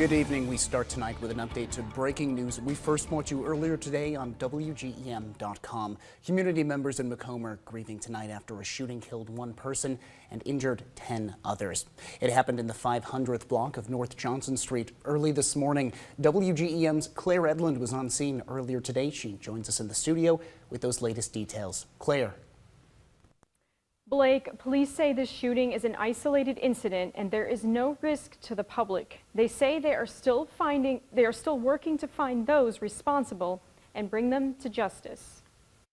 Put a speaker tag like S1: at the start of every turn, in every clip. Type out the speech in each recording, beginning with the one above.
S1: Good evening. We start tonight with an update to breaking news we first brought you earlier today on WGEM.com. Community members in Macomb are grieving tonight after a shooting killed one person and injured 10 others. It happened in the 500th block of North Johnson Street early this morning. WGEM's Claire Edlund was on scene earlier today. She joins us in the studio with those latest details. Claire.
S2: Blake, police say this shooting is an isolated incident and there is no risk to the public. They say they are still working to find those responsible and bring them to justice.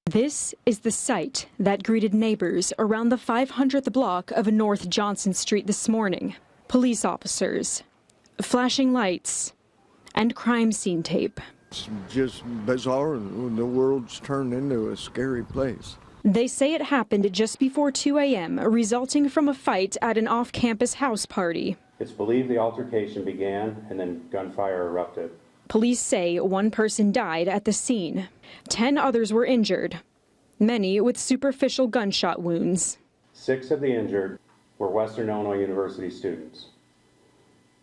S3: This is the sight that greeted neighbors around the 500th block of North Johnson Street this morning. Police officers, flashing lights, and crime scene tape.
S4: It's just bizarre. The world's turned into a scary place.
S3: They say it happened just before 2 a.m., resulting from a fight at an off-campus house party.
S5: It's believed the altercation began and then gunfire erupted.
S3: Police say one person died at the scene. 10 others were injured, many with superficial gunshot wounds. 6
S5: of the injured were Western Illinois University students.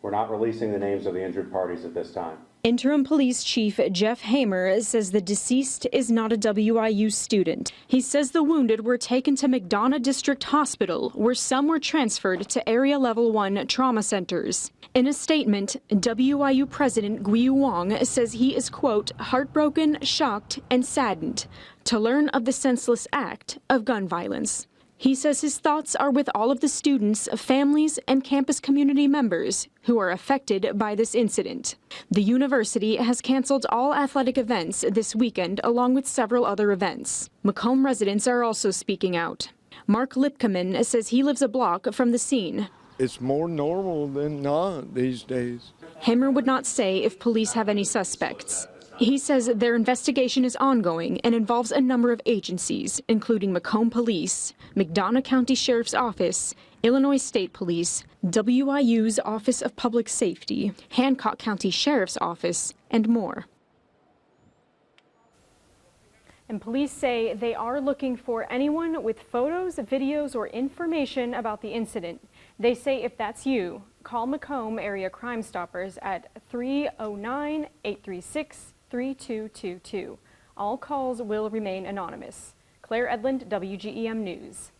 S5: We're not releasing the names of the injured parties at this time.
S3: Interim Police Chief Jeff Hamer says the deceased is not a WIU student. He says the wounded were taken to McDonough District Hospital, where some were transferred to Area Level 1 trauma centers. In a statement, WIU President Guiyu Wong says he is, quote, heartbroken, shocked, and saddened to learn of the senseless act of gun violence. He says his thoughts are with all of the students, families, and campus community members who are affected by this incident. The university has canceled all athletic events this weekend, along with several other events. Macomb residents are also speaking out. Mark Lipkaman says he lives a block from the scene.
S4: It's more normal than not these days.
S3: Hammer would not say if police have any suspects. He says their investigation is ongoing and involves a number of agencies, including Macomb Police, McDonough County Sheriff's Office, Illinois State Police, WIU's Office of Public Safety, Hancock County Sheriff's Office, and more.
S2: And police say they are looking for anyone with photos, videos, or information about the incident. They say if that's you, call Macomb Area Crime Stoppers at 309-836-3222. All calls will remain anonymous. Claire Edlund, WGEM News.